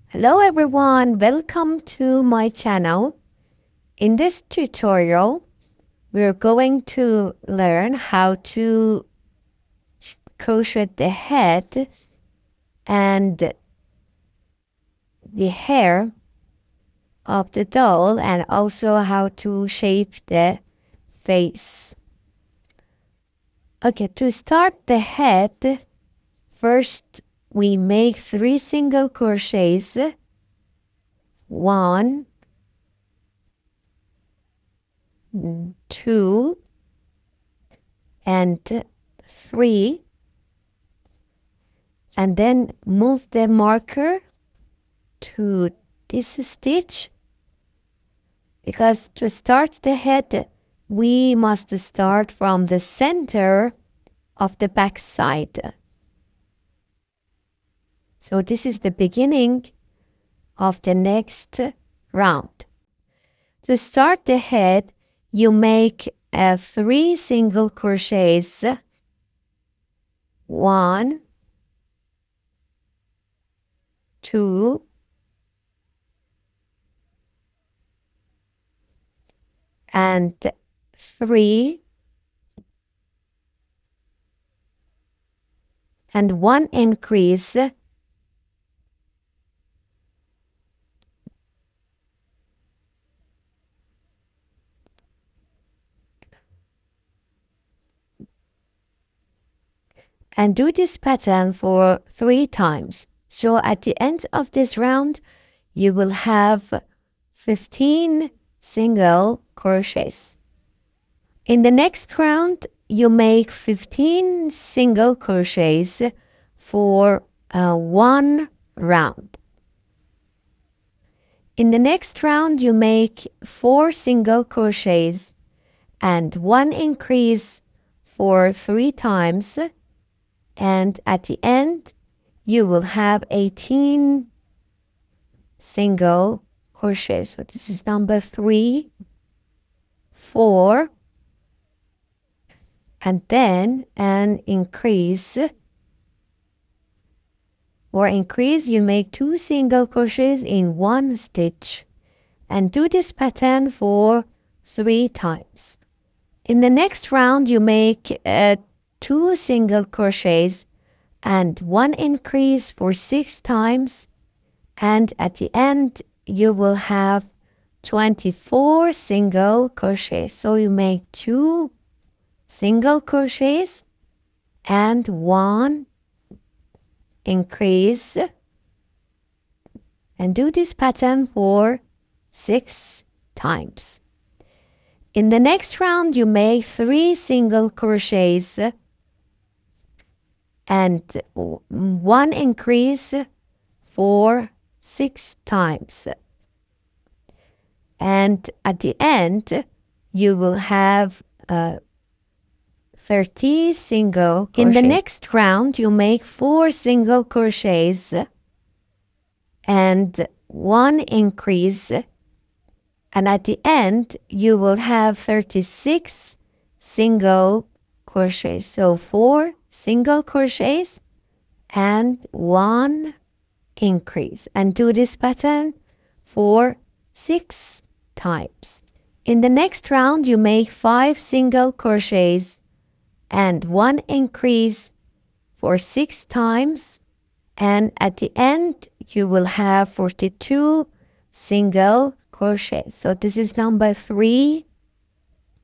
Hello everyone, welcome to my channel. In this tutorial, we're going to learn how to crochet the head and the hair of the doll and also how to shape the face. Okay, to start the head, first we make 3 single crochets. 1, 2, and 3, and then move the marker to this stitch, because to start the head we must start from the center of the back side. So this is the beginning of the next round. To start the head, you make 3 single crochets. 1, 2, and 3, and 1 increase, and do this pattern for 3 times. So at the end of this round, you will have 15 single crochets. In the next round, you make 15 single crochets for 1 round. In the next round, you make 4 single crochets and 1 increase for 3 times, and at the end you will have 18 single crochets. So this is number 3, 4, and then an increase. For increase, you make 2 single crochets in 1 stitch, and do this pattern for 3 times. In the next round, you make 2 single crochets and 1 increase for 6 times, and at the end you will have 24 single crochets. So you make 2 single crochets and 1 increase, and do this pattern for 6 times. In the next round, you make 3 single crochets and 1 increase for 6 times. And at the end, you will have 30 single crochets. In the next round, you make 4 single crochets and 1 increase, and at the end you will have 36 single crochets. So 4 single crochets and 1 increase, and do this pattern for 6 times. In the next round, you make 5 single crochets and 1 increase for 6 times, and at the end you will have 42 single crochets. So this is number 3,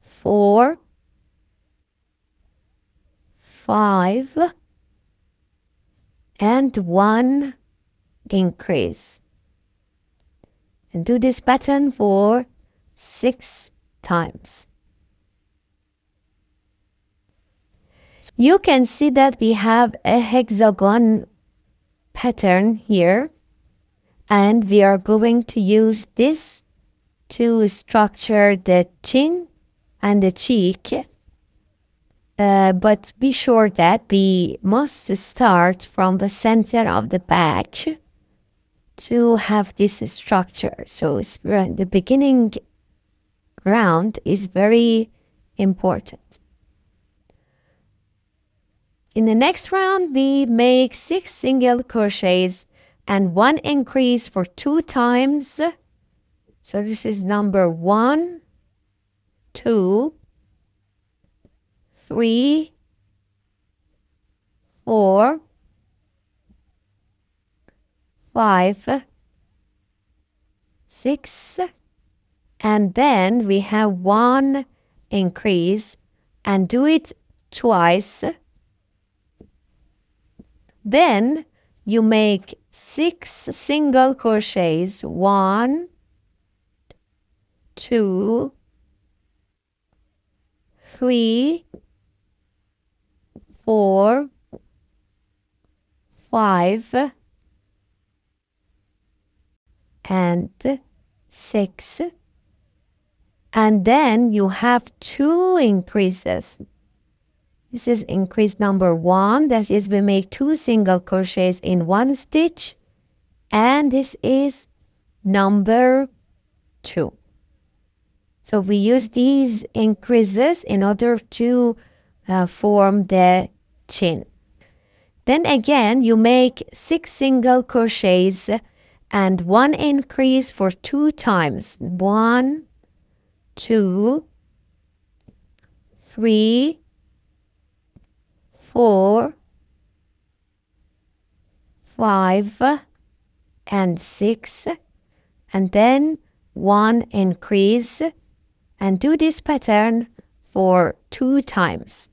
4, 5, and 1 increase, and do this pattern for 6 times. You can see that we have a hexagon pattern here, and we are going to use this to structure the chin and the cheek, but be sure that we must start from the center of the back to have this structure. So the beginning round is very important. In the next round, we make 6 single crochets and 1 increase for 2 times. So this is number 1, 2, 3, 4, 5, 6, and then we have 1 increase and do it twice. Then you make 6 single crochets. 1, 2, 3, 4, 5, and 6. And then you have 2 increases. This is increase number 1. That is, we make 2 single crochets in 1 stitch. And this is number 2. So we use these increases in order to form the chin. Then again, you make 6 single crochets and 1 increase for 2 times. 1, 2, 3, 4, 5, and 6, and then 1 increase, and do this pattern for 2 times.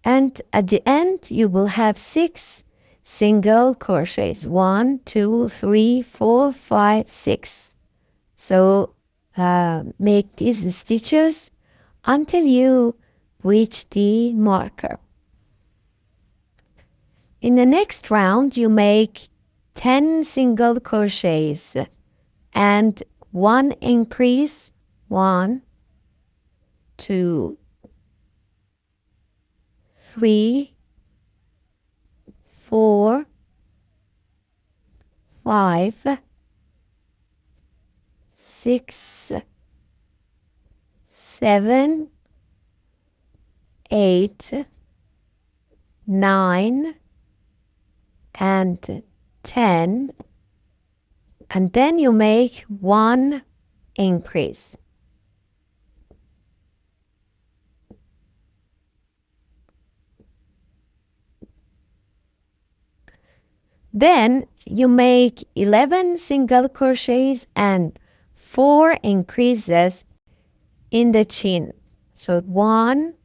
And at the end, you will have 6 single crochets. 1, 2, 3, 4, 5, 6. So make these stitches until you reach the marker. In the next round, you make 10 single crochets and 1 increase. 1, 2, 3, 4, 5, 6, 7, 8, 9, and 10, and then you make 1 increase. Then you make 11 single crochets and 4 increases in the chin. So 1,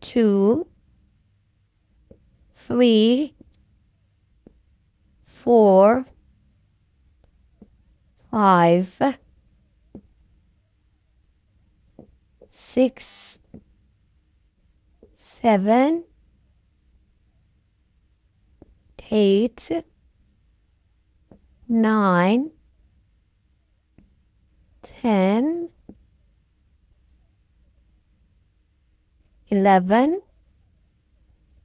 2, 3, 4, 5, 6, 7, 8, 9, 10, 11,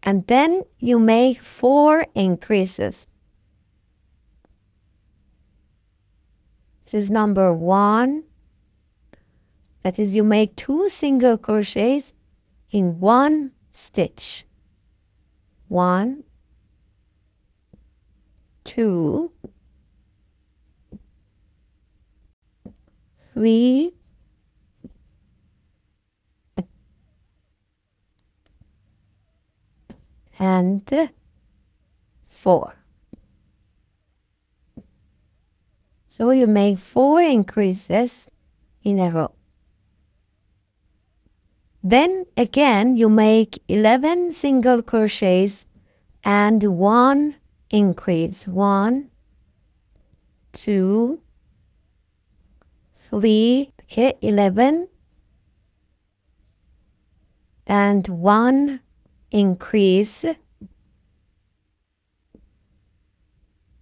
and then you make 4 increases. This is number 1. That is, you make 2 single crochets in 1 stitch. 1, 2, 3, and 4. So you make 4 increases in a row. Then again you make 11 single crochets and 1 increase. 1, 2, 3, okay, 11, and 1 increase,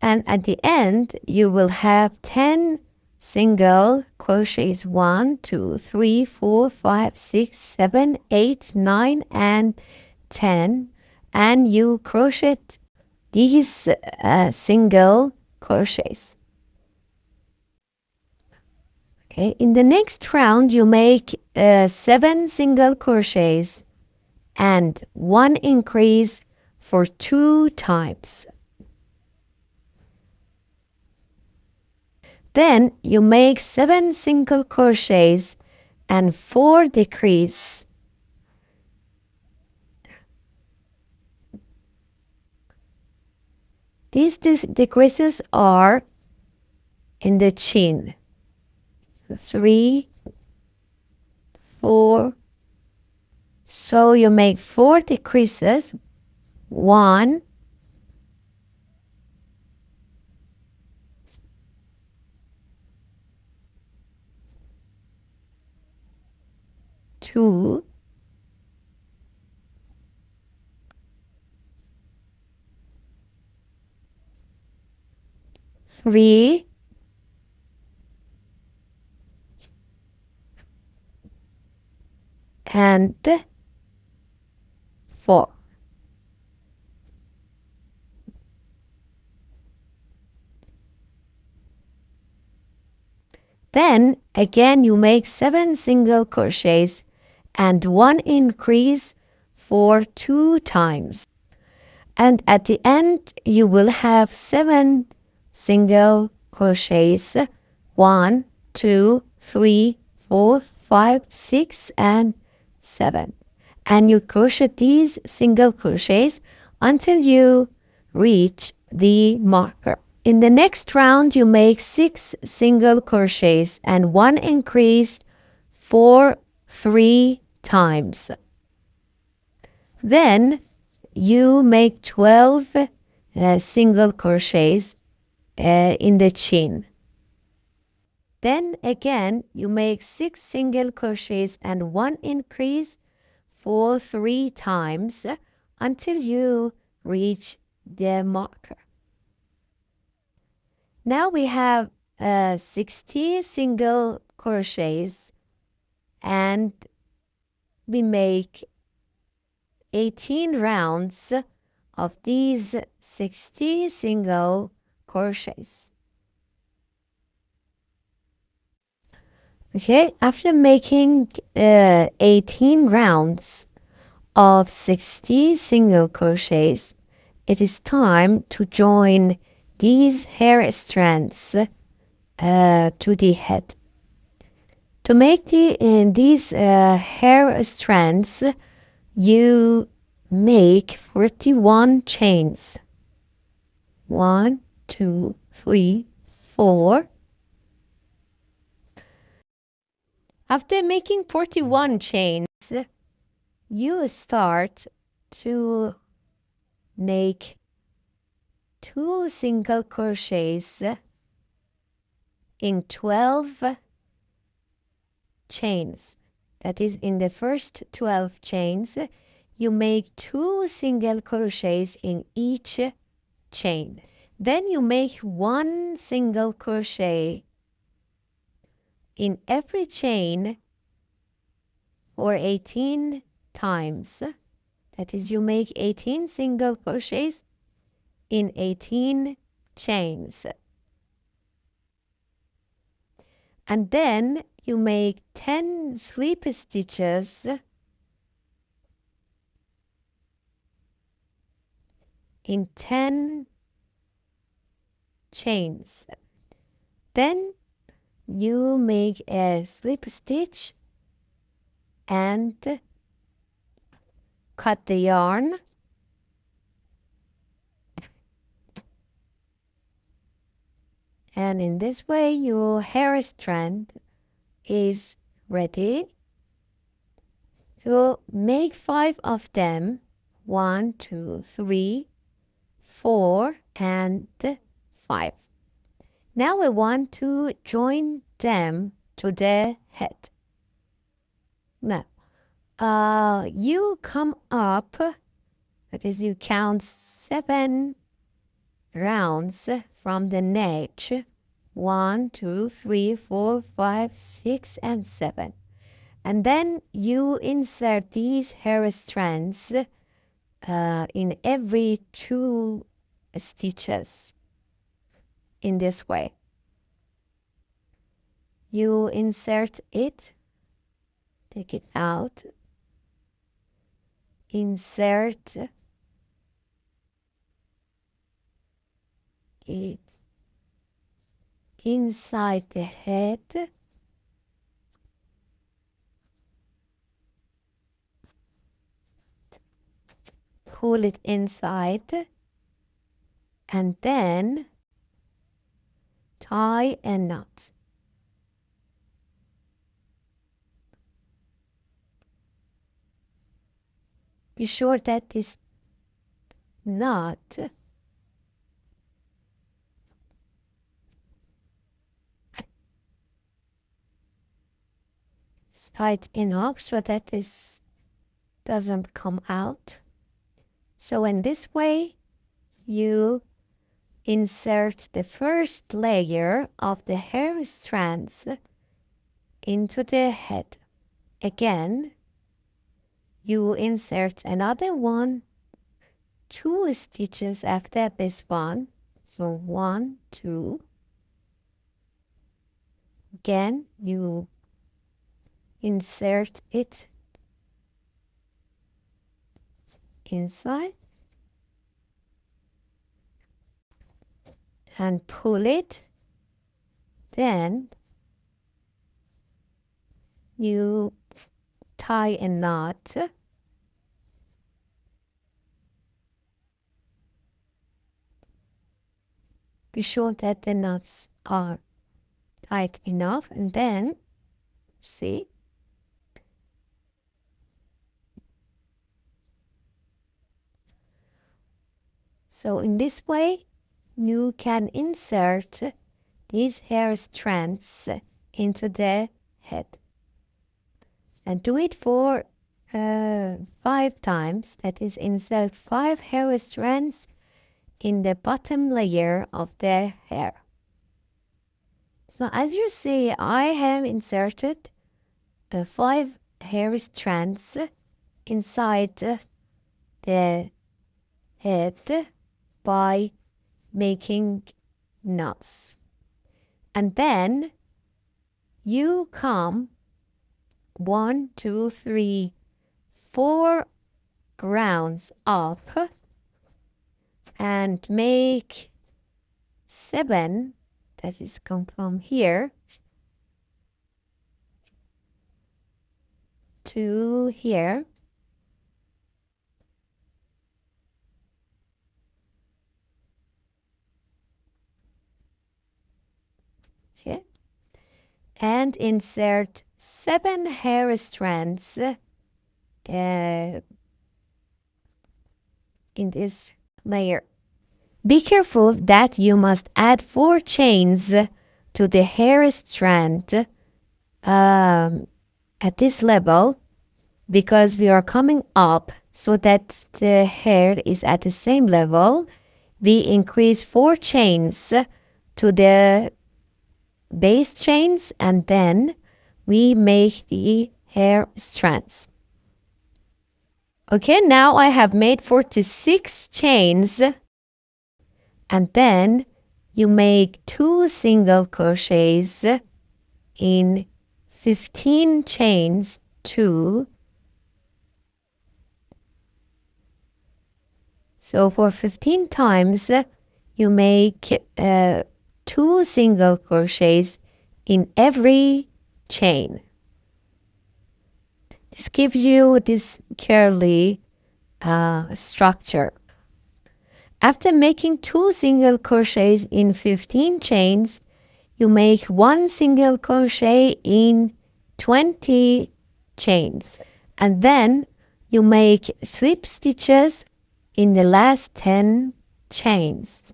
and at the end you will have 10 single crochets. 1, 2, 3, 4, 5, 6, 7, 8, 9, and 10, and you crochet these single crochets. Okay, in the next round you make 7 single crochets and 1 increase for 2 times. Then you make 7 single crochets and 4 decrease. These decreases are in the chain. 3, 4. So you make 4 decreases. 1, 2, 3, and 4. Then again you make 7 single crochets and 1 increase for 2 times. And at the end you will have 7 single crochets. 1, 2, 3, 4, 5, 6, and 7. And you crochet these single crochets until you reach the marker. In the next round you make 6 single crochets and 1 increase for 3 times. Then you make 12 single crochets in the chain. Then again you make 6 single crochets and 1 increase for 3 times until you reach the marker. Now we have 60 single crochets and we make 18 rounds of these 60 single crochets. Okay, after making 18 rounds of 60 single crochets, it is time to join these hair strands to the head. To make these hair strands, you make 41 chains. 1, 2, 3, 4. After making 41 chains, you start to make 2 single crochets in 12 chains. That is, in the first 12 chains, you make 2 single crochets in each chain. Then you make 1 single crochet in every chain for 18 times. That is, you make 18 single crochets in 18 chains. And then you make 10 slip stitches in 10 chains. Then you make a slip stitch and cut the yarn. And in this way your hair strand is ready. So make 5 of them. 1, 2, 3, 4, and 5. Now we want to join them to the head. Now, you come up, that is, you count 7 rounds from the neck. 1, 2, 3, 4, 5, 6, and 7. And then you insert these hair strands in every 2 stitches in this way. You insert it, take it out, insert it inside the head, pull it inside, and then tie a knot. Be sure that this knot is tight enough so that this doesn't come out. So in this way, you insert the first layer of the hair strands into the head. Again, you insert another one, 2 stitches after this one. So 1, 2. Again, you insert it inside and pull it. Then you tie a knot. Be sure that the knots are tight enough, and then see, so in this way you can insert these hair strands into the head, and do it for 5 times. That is, insert 5 hair strands in the bottom layer of the hair. So as you see, I have inserted 5 hair strands inside the head by making knots. And then you come 1, 2, 3, 4 rounds up and make 7, that is come from here to here. Okay. And insert 7 hair strands in this layer. Be careful that you must add 4 chains to the hair strand at this level, because we are coming up so that the hair is at the same level. We increase 4 chains to the base chains, and then we make the hair strands. Okay, now I have made 46 chains, and then you make 2 single crochets in 15 chains, 2. So for 15 times you make 2 single crochets in every chain. This gives you this curly structure. After making 2 single crochets in 15 chains, you make 1 single crochet in 20 chains, and then you make slip stitches in the last 10 chains.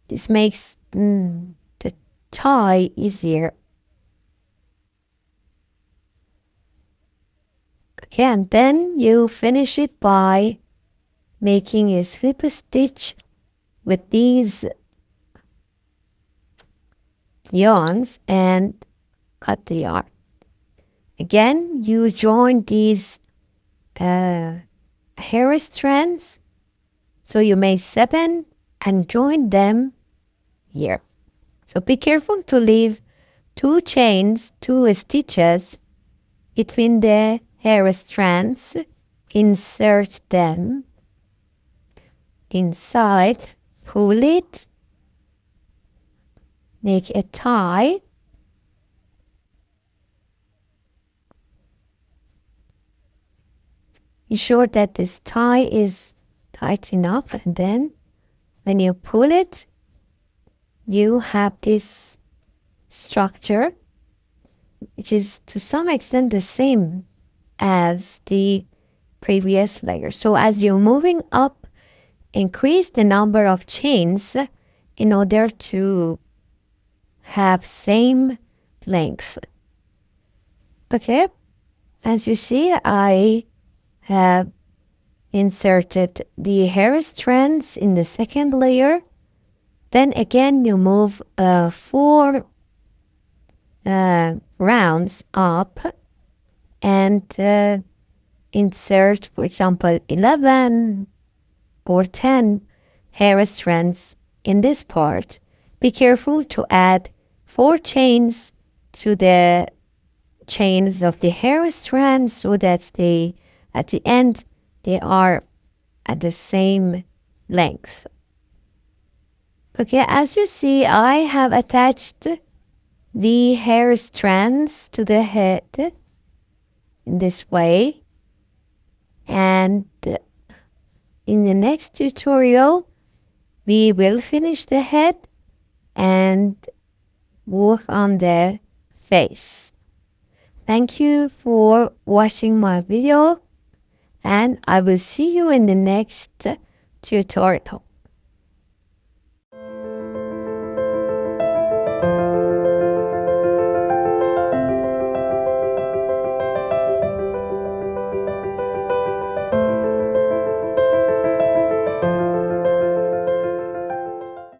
This makes the tie easier. Okay, and then you finish it by making a slip stitch with these yarns and cut the yarn. Again, you join these hair strands, so you make 7 and join them here. So be careful to leave 2 chains, 2 stitches between the hair strands. Insert them inside, pull it, make a tie. Ensure that this tie is tight enough, and then when you pull it, you have this structure, which is to some extent the same as the previous layer. So as you're moving up, increase the number of chains in order to have same length. Okay, as you see, I have inserted the hair strands in the second layer. Then again, you move 4 rounds up and insert, for example, 11 or 10 hair strands in this part. Be careful to add 4 chains to the chains of the hair strands so that at the end they are at the same length. Okay, as you see, I have attached the hair strands to the head in this way, and in the next tutorial we will finish the head and work on the face. Thank you for watching my video, and I will see you in the next tutorial.